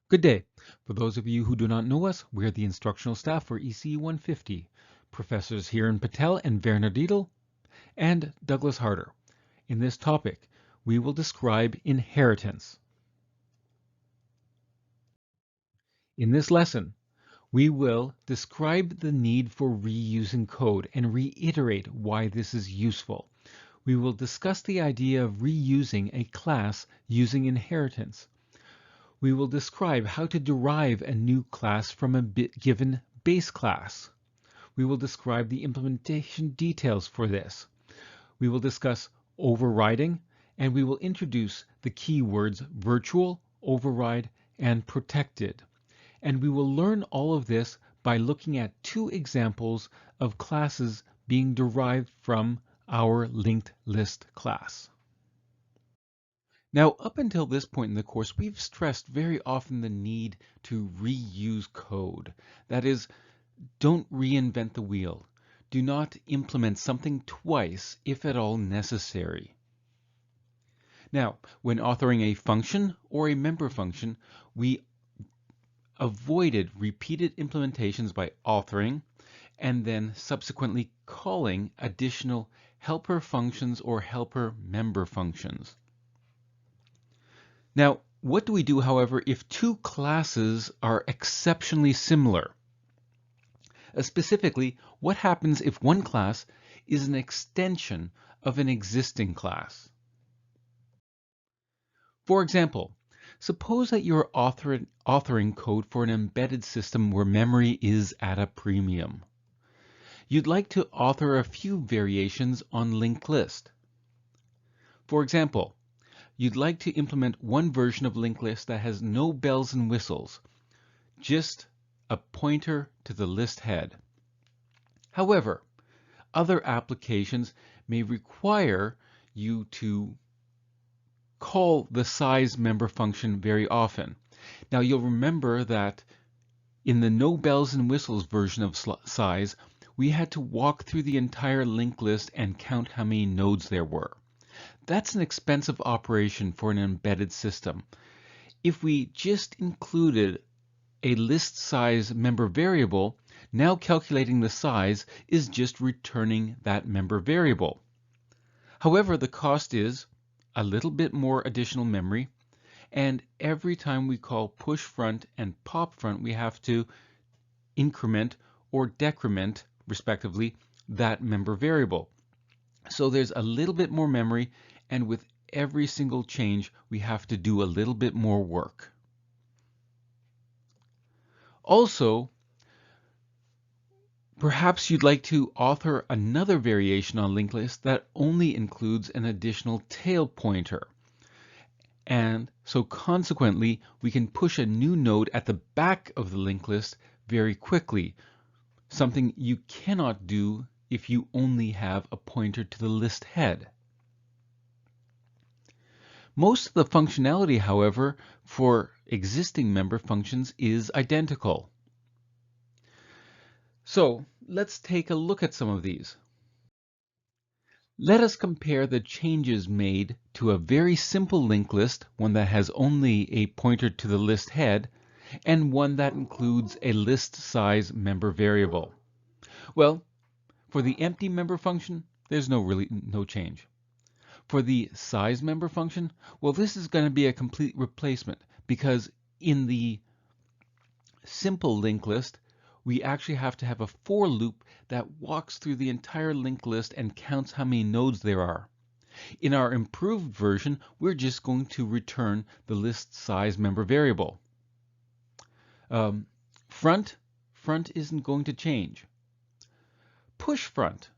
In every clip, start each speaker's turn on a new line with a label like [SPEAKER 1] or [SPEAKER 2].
[SPEAKER 1] Good day. For those of you who do not know us, we're the instructional staff for ECE 150. Professors Hiran Patel and Werner Dietl, and Douglas Harder. In this topic, we will describe inheritance. In this lesson, we will describe the need for reusing code and reiterate why this is useful. We will discuss the idea of reusing a class using inheritance. We will describe how to derive a new class from a given base class. We will describe the implementation details for this. We will discuss overriding, and we will introduce the keywords virtual, override, and protected. And we will learn all of this by looking at two examples of classes being derived from our linked list class. Now, up until this point in the course, we've stressed very often the need to reuse code. That is, don't reinvent the wheel. Do not implement something twice if at all necessary. Now, when authoring a function or a member function, we avoided repeated implementations by authoring and then subsequently calling additional helper functions or helper member functions. Now, what do we do, however, if two classes are exceptionally similar? Specifically, what happens if one class is an extension of an existing class? For example, suppose that you're authoring code for an embedded system where memory is at a premium. You'd like to author a few variations on linked list. For example, you'd like to implement one version of linked list that has no bells and whistles, just a pointer to the list head. However, other applications may require you to call the size member function very often. Now you'll remember that in the no bells and whistles version of size, we had to walk through the entire linked list and count how many nodes there were. That's an expensive operation for an embedded system. If we just included a list size member variable, now calculating the size is just returning that member variable. However, the cost is a little bit more additional memory, and every time we call push front and pop front, we have to increment or decrement, respectively, that member variable. So there's a little bit more memory, and with every single change, we have to do a little bit more work. Also, perhaps you'd like to author another variation on linked list that only includes an additional tail pointer. And so consequently, we can push a new node at the back of the linked list very quickly, something you cannot do if you only have a pointer to the list head. Most of the functionality, however, for existing member functions is identical. So let's take a look at some of these. Let us compare the changes made to a very simple linked list, one that has only a pointer to the list head, and one that includes a list size member variable. Well, for the empty member function, there's no change. For the size member function, well, this is going to be a complete replacement because in the simple linked list, we actually have to have a for loop that walks through the entire linked list and counts how many nodes there are. In our improved version, we're just going to return the list size member variable. Front isn't going to change. Push front.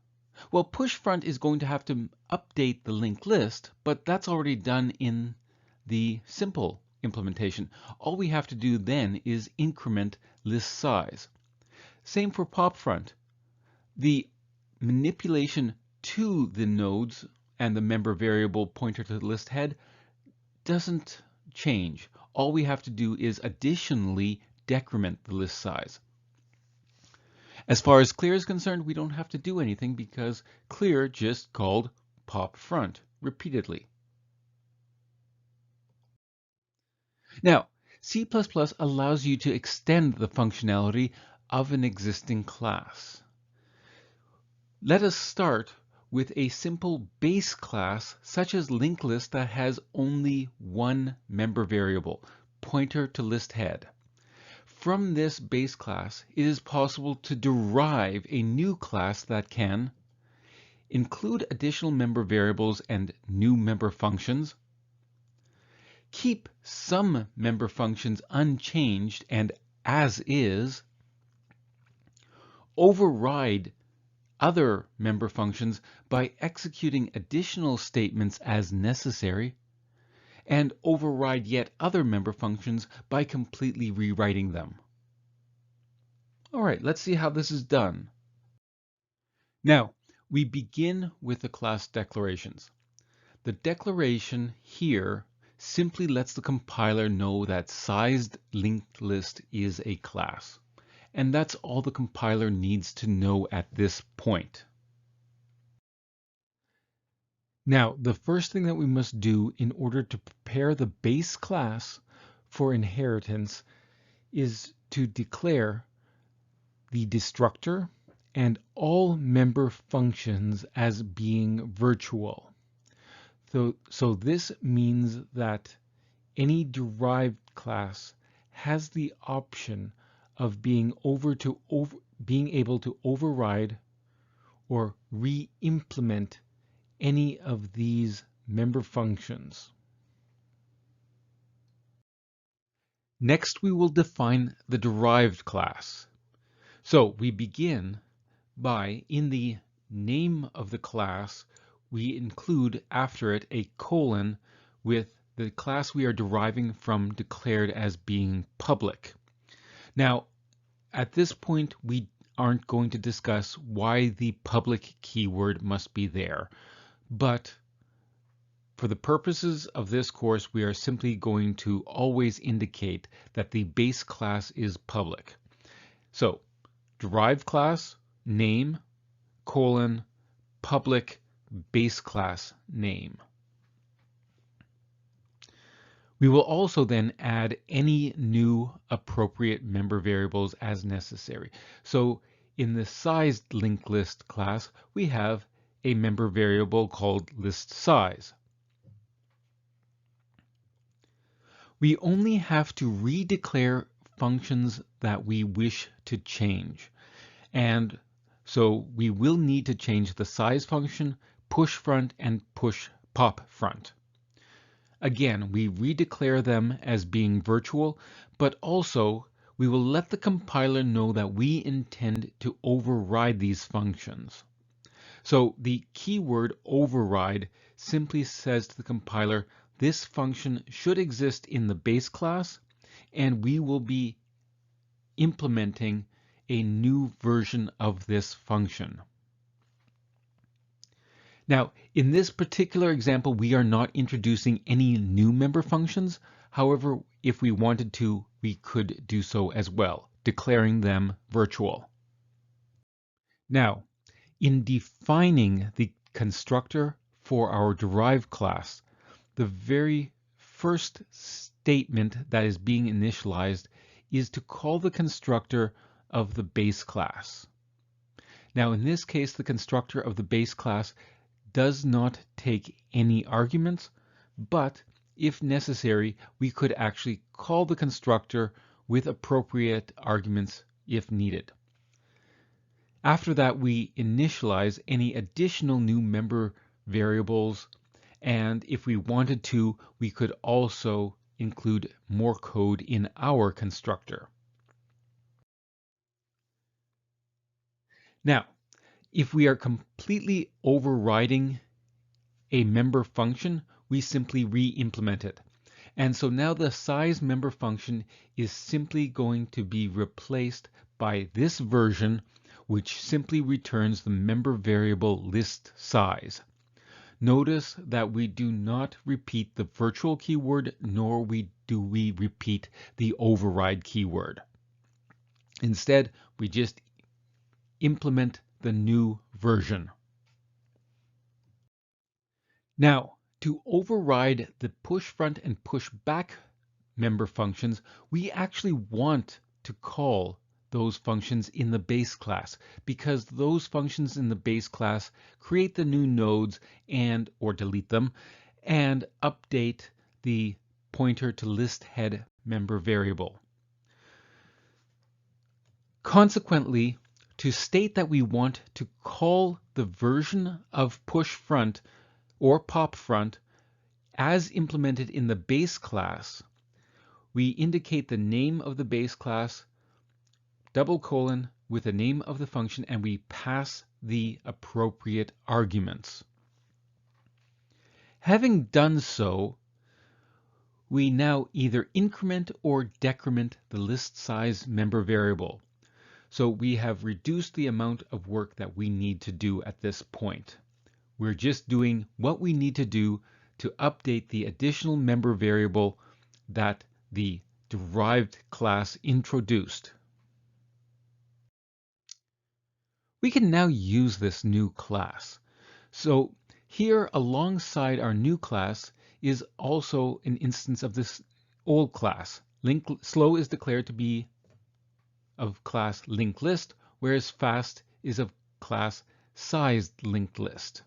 [SPEAKER 1] Well, push front is going to have to update the linked list, but that's already done in the simple implementation. All we have to do then is increment list size. Same for pop front. The manipulation to the nodes and the member variable pointer to the list head doesn't change. All we have to do is additionally decrement the list size. As far as clear is concerned, we don't have to do anything because clear just called pop front repeatedly. Now, C++ allows you to extend the functionality of an existing class. Let us start with a simple base class such as linked list that has only one member variable, pointer to list head. From this base class, it is possible to derive a new class that can include additional member variables and new member functions, keep some member functions unchanged and as is, override other member functions by executing additional statements as necessary, and override yet other member functions by completely rewriting them. All right, let's see how this is done. Now, we begin with the class declarations. The declaration here simply lets the compiler know that sized linked list is a class. And that's all the compiler needs to know at this point. Now, the first thing that we must do in order to prepare the base class for inheritance is to declare the destructor and all member functions as being virtual. So this means that any derived class has the option of being able to override or re-implement any of these member functions. Next, we will define the derived class. So we begin by, in the name of the class, we include after it a colon with the class we are deriving from declared as being public. Now, at this point, we aren't going to discuss why the public keyword must be there, but for the purposes of this course, we are simply going to always indicate that the base class is public. So, derived class, name, colon, public, base class name. We will also then add any new appropriate member variables as necessary. So in the sized linked list class, we have a member variable called list size. We only have to redeclare functions that we wish to change. And so we will need to change the size function, push front, and push pop front. Again, we redeclare them as being virtual, but also we will let the compiler know that we intend to override these functions. So the keyword override simply says to the compiler, this function should exist in the base class, and we will be implementing a new version of this function. Now, in this particular example, we are not introducing any new member functions. However, if we wanted to, we could do so as well, declaring them virtual. Now, in defining the constructor for our derived class, the very first statement that is being initialized is to call the constructor of the base class. Now, in this case, the constructor of the base class does not take any arguments, but if necessary, we could actually call the constructor with appropriate arguments if needed. After that, we initialize any additional new member variables, and if we wanted to, we could also include more code in our constructor. Now, if we are completely overriding a member function, we simply re-implement it. And so now the size member function is simply going to be replaced by this version, which simply returns the member variable list size. Notice that we do not repeat the virtual keyword, nor do we repeat the override keyword. Instead, we just implement the new version. Now, to override the push front and push back member functions, we actually want to call those functions in the base class because those functions in the base class create the new nodes and or delete them and update the pointer to list head member variable. Consequently, to state that we want to call the version of push front or pop front as implemented in the base class, we indicate the name of the base class, double colon, with the name of the function, and we pass the appropriate arguments. Having done so, we now either increment or decrement the list size member variable. So we have reduced the amount of work that we need to do at this point. We're just doing what we need to do to update the additional member variable that the derived class introduced. We can now use this new class. So here alongside our new class is also an instance of this old class. Slow is declared to be of class linked list, whereas fast is of class sized linked list.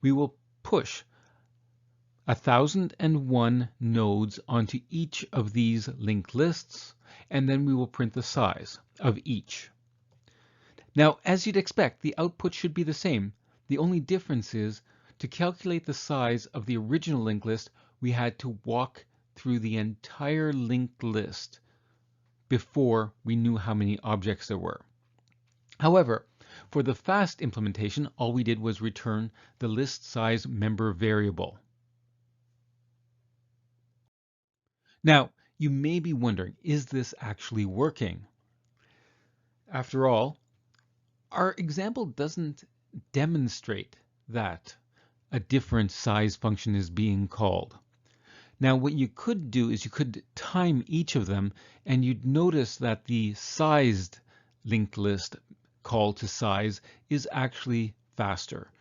[SPEAKER 1] We will push 1001 nodes onto each of these linked lists, and then we will print the size of each. Now, as you'd expect, the output should be the same. The only difference is to calculate the size of the original linked list, we had to walk through the entire linked list before we knew how many objects there were. However, for the fast implementation, all we did was return the list size member variable. Now, you may be wondering, is this actually working? After all, our example doesn't demonstrate that a different size function is being called. Now, what you could do is you could time each of them, and you'd notice that the sized linked list call to size is actually faster.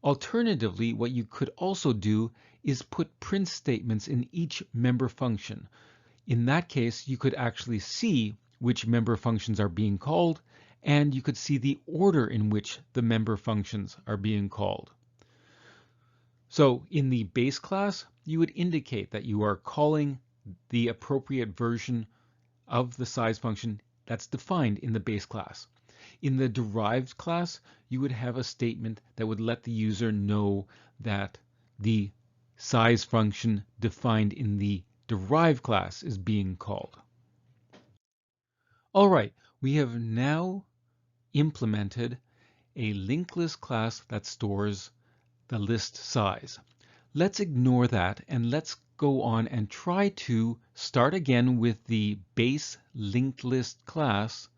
[SPEAKER 1] Alternatively, what you could also do is put print statements in each member function. In that case, you could actually see which member functions are being called, and you could see the order in which the member functions are being called. So in the base class, you would indicate that you are calling the appropriate version of the size function that's defined in the base class. In the derived class, you would have a statement that would let the user know that the size function defined in the derived class is being called. All right, we have now implemented a linked list class that stores the list size. Let's ignore that and let's go on and try to start again with the base linked list class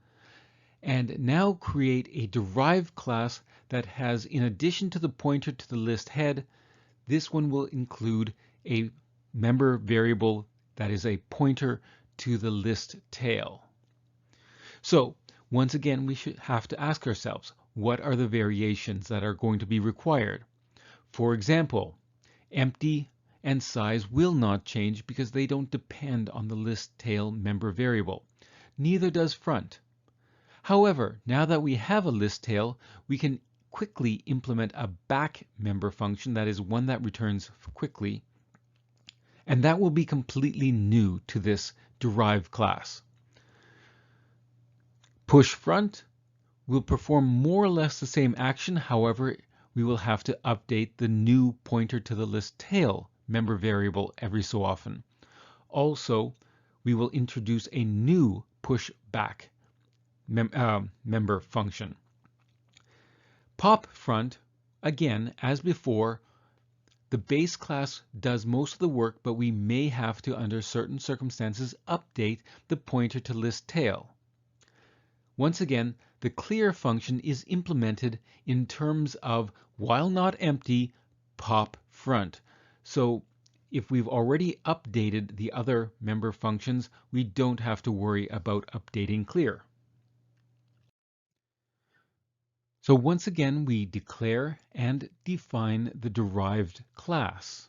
[SPEAKER 1] and now create a derived class that has, in addition to the pointer to the list head, this one will include a member variable that is a pointer to the list tail. So once again, we should have to ask ourselves, what are the variations that are going to be required? For example, empty and size will not change because they don't depend on the list tail member variable. Neither does front. However, now that we have a list tail, we can quickly implement a back member function, that is one that returns quickly, and that will be completely new to this derived class. Push front will perform more or less the same action. However, we will have to update the new pointer to the list tail member variable every so often. Also, we will introduce a new push back member function. Pop front, again, as before, the base class does most of the work, but we may have to, under certain circumstances, update the pointer to list tail. Once again, the clear function is implemented in terms of, while not empty, pop front. So if we've already updated the other member functions, we don't have to worry about updating clear. So once again, we declare and define the derived class.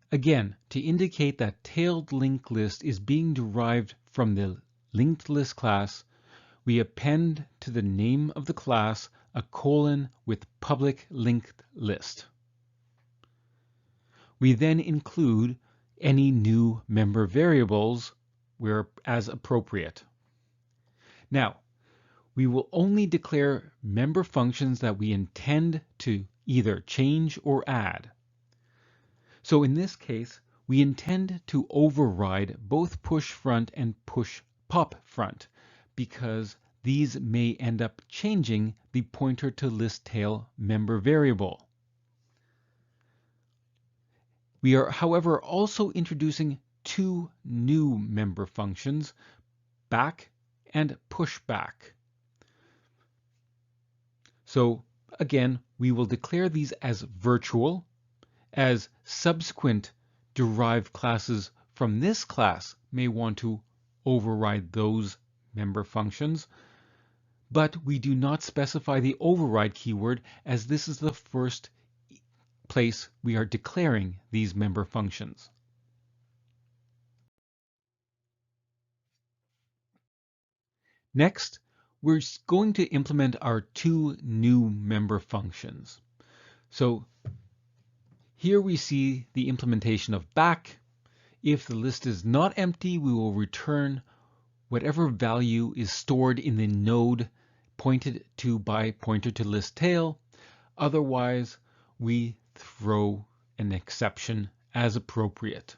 [SPEAKER 1] Again, to indicate that tailed linked list is being derived from the linked list class, we append to the name of the class a colon with public linked list. We then include any new member variables where as appropriate. Now, we will only declare member functions that we intend to either change or add. So in this case, we intend to override both push front and push pop front because these may end up changing the pointer to list tail member variable. We are, however, also introducing two new member functions, back and pushback. So again, we will declare these as virtual, as subsequent derived classes from this class may want to override those member functions, but we do not specify the override keyword as this is the first place we are declaring these member functions. Next, we're going to implement our two new member functions. So here we see the implementation of back. If the list is not empty, we will return whatever value is stored in the node pointed to by pointer to list tail. Otherwise, we throw an exception as appropriate.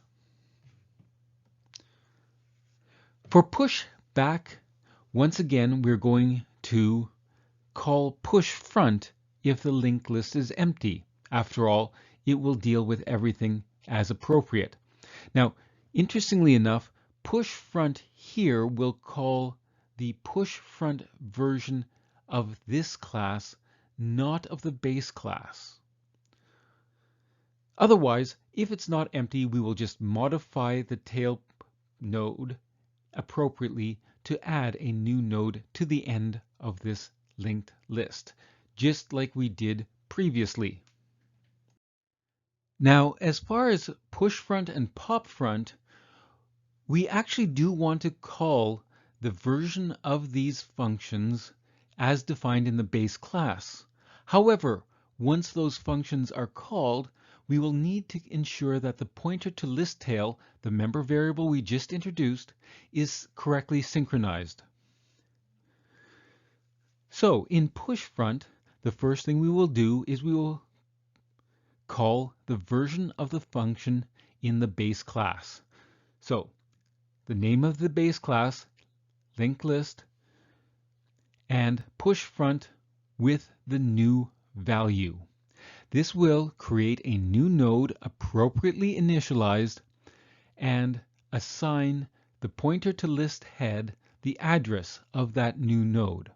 [SPEAKER 1] For push back, once again, we're going to call push front if the linked list is empty. After all, it will deal with everything as appropriate. Now, interestingly enough, push front here will call the push front version of this class, not of the base class. Otherwise, if it's not empty, we will just modify the tail node appropriately to add a new node to the end of this linked list, just like we did previously. Now, as far as push front and pop front, we actually do want to call the version of these functions as defined in the base class. However, once those functions are called, we will need to ensure that the pointer to list tail, the member variable we just introduced, is correctly synchronized. So in push front, the first thing we will do is we will call the version of the function in the base class. So the name of the base class, linked list, and push front with the new value. This will create a new node appropriately initialized and assign the pointer to list head the address of that new node.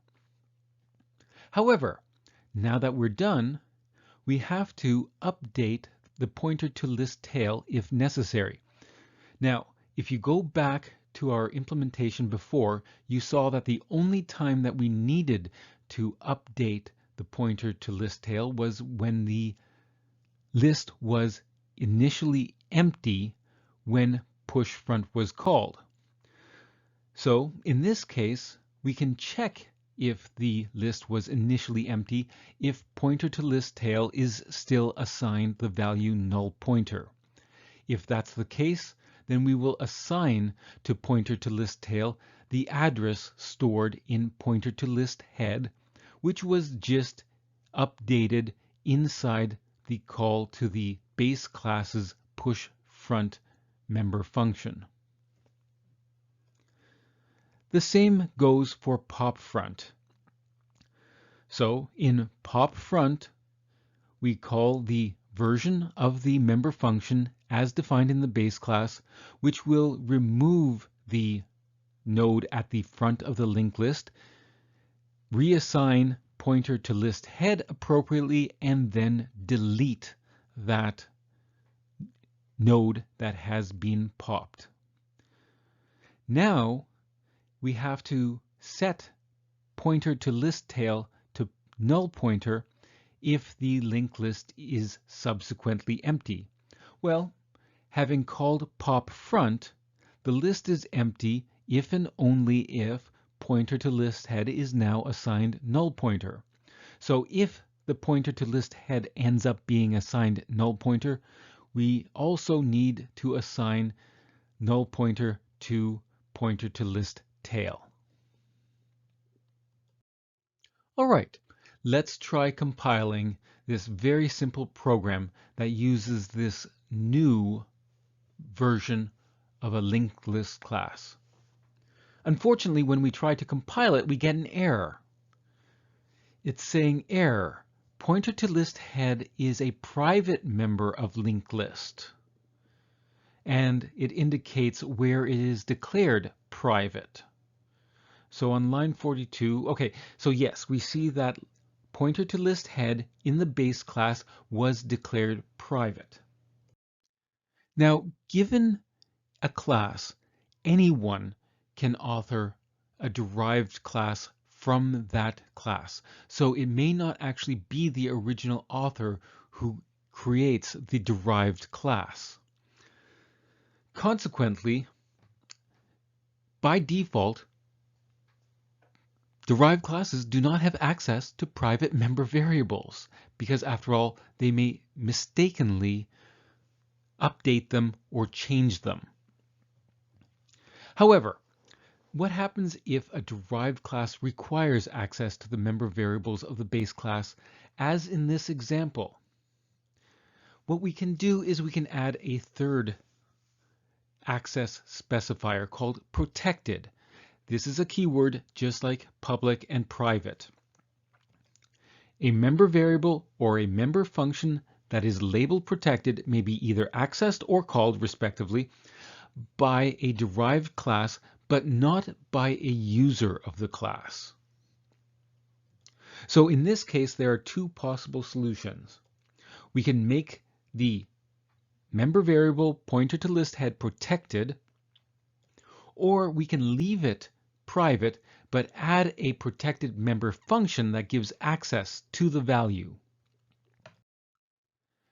[SPEAKER 1] However, now that we're done, we have to update the pointer to list tail if necessary. Now, if you go back to our implementation before, you saw that the only time that we needed to update the pointer to list tail was when the list was initially empty when push front was called. So in this case, we can check if the list was initially empty if pointer to list tail is still assigned the value null pointer. If that's the case, then we will assign to pointer to list tail the address stored in pointer to list head, which was just updated inside the call to the base class's push front member function. The same goes for pop front. So in pop front, we call the version of the member function as defined in the base class, which will remove the node at the front of the linked list, reassign pointer to list head appropriately, and then delete that node that has been popped. Now we have to set pointer to list tail to null pointer if the linked list is subsequently empty. Well, having called pop front, the list is empty if and only if pointer to list head is now assigned null pointer. So if the pointer to list head ends up being assigned null pointer, we also need to assign null pointer to list tail. All right, let's try compiling this very simple program that uses this new version of a linked list class. Unfortunately, when we try to compile it, we get an error. It's saying error. Pointer to list head is a private member of linked list. And it indicates where it is declared private. So on line 42, okay, so yes, we see that pointer to list head in the base class was declared private. Now, given a class, anyone can author a derived class from that class. So it may not actually be the original author who creates the derived class. Consequently, by default, derived classes do not have access to private member variables because, after all, they may mistakenly update them or change them. However, what happens if a derived class requires access to the member variables of the base class, as in this example? What we can do is we can add a third access specifier called protected. This is a keyword just like public and private. A member variable or a member function that is labeled protected may be either accessed or called, respectively, by a derived class, but not by a user of the class. So in this case, there are two possible solutions. We can make the member variable pointer to list head protected, or we can leave it private, but add a protected member function that gives access to the value.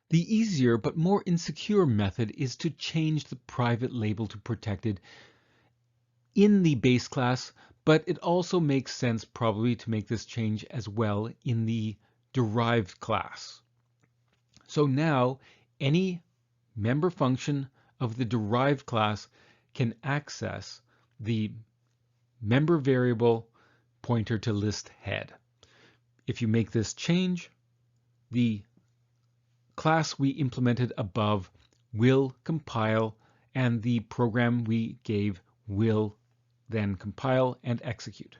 [SPEAKER 1] The easier but more insecure method is to change the private label to protected in the base class, but it also makes sense probably to make this change as well in the derived class. So now any member function of the derived class can access the member variable pointer to list head. If you make this change, the class we implemented above will compile, and the program we gave will then compile and execute.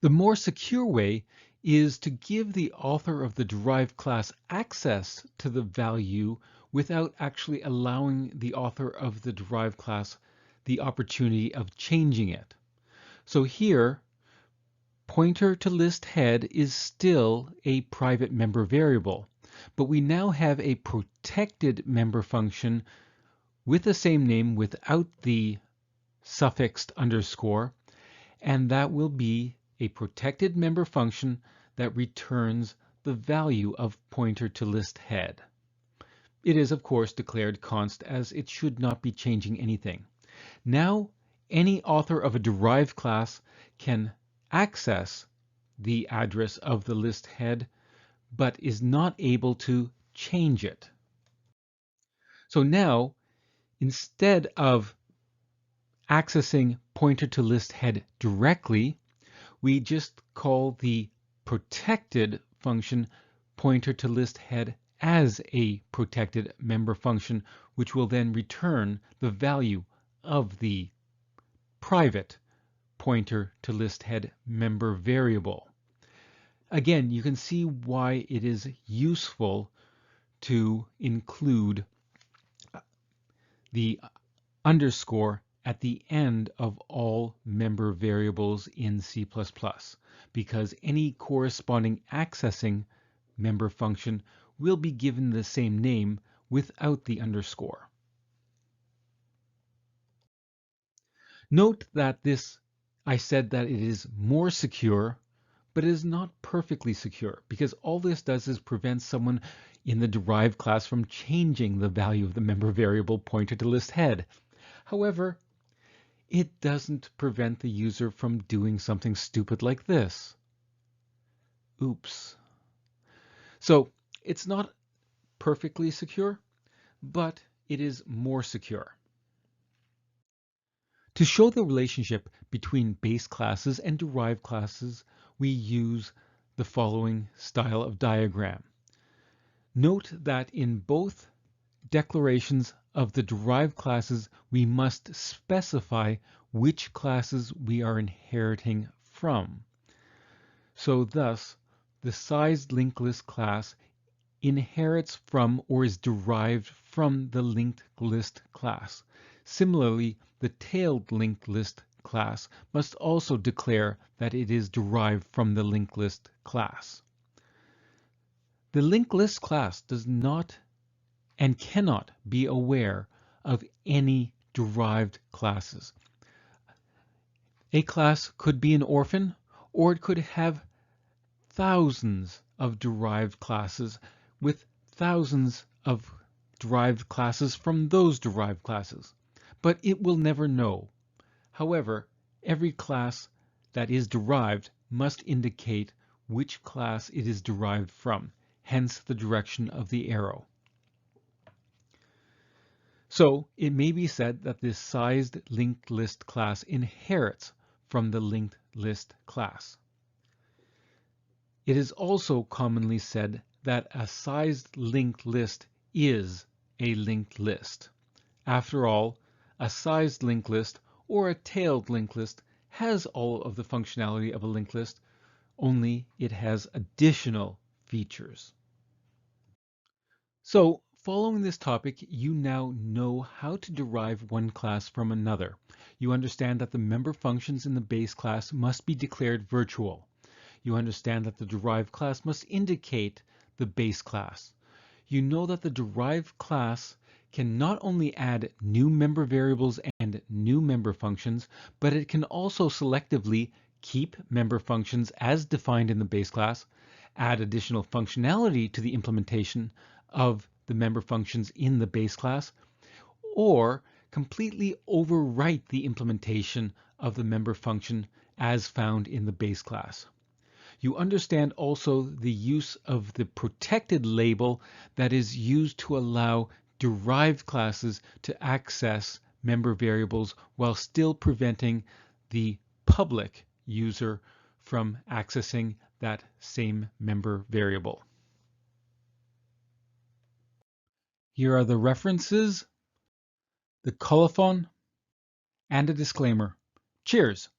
[SPEAKER 1] The more secure way is to give the author of the derived class access to the value without actually allowing the author of the derived class the opportunity of changing it. So here, pointer to list head is still a private member variable, but we now have a protected member function with the same name without the suffixed underscore, and that will be a protected member function that returns the value of pointer to list head. It is, of course, declared const, as it should not be changing anything. Now, any author of a derived class can access the address of the list head, but is not able to change it. So now, instead of accessing pointer to list head directly, we just call the protected function pointer to list head as a protected member function, which will then return the value of the private pointer to list head member variable. Again, you can see why it is useful to include the underscore at the end of all member variables in C++, because any corresponding accessing member function will be given the same name without the underscore. Note that I said that it is more secure, but it is not perfectly secure, because all this does is prevent someone in the derived class from changing the value of the member variable pointed to list head. However, it doesn't prevent the user from doing something stupid like this. Oops. So it's not perfectly secure, but it is more secure. To show the relationship between base classes and derived classes, we use the following style of diagram. Note that in both declarations of the derived classes, we must specify which classes we are inheriting from. So thus, the sized linked list class inherits from or is derived from the linked list class. Similarly, the tailed linked list class must also declare that it is derived from the linked list class. The linked list class does not and cannot be aware of any derived classes. A class could be an orphan, or it could have thousands of derived classes with thousands of derived classes from those derived classes, but it will never know. However, every class that is derived must indicate which class it is derived from, hence the direction of the arrow. So it may be said that this sized linked list class inherits from the linked list class. It is also commonly said that a sized linked list is a linked list. After all, a sized linked list or a tailed linked list has all of the functionality of a linked list, only it has additional features. So, following this topic, you now know how to derive one class from another. You understand that the member functions in the base class must be declared virtual. You understand that the derived class must indicate the base class. You know that the derived class can not only add new member variables and new member functions, but it can also selectively keep member functions as defined in the base class, add additional functionality to the implementation of the member functions in the base class, or completely overwrite the implementation of the member function as found in the base class. You understand also the use of the protected label that is used to allow derived classes to access member variables while still preventing the public user from accessing that same member variable. Here are the references, the colophon, and a disclaimer. Cheers!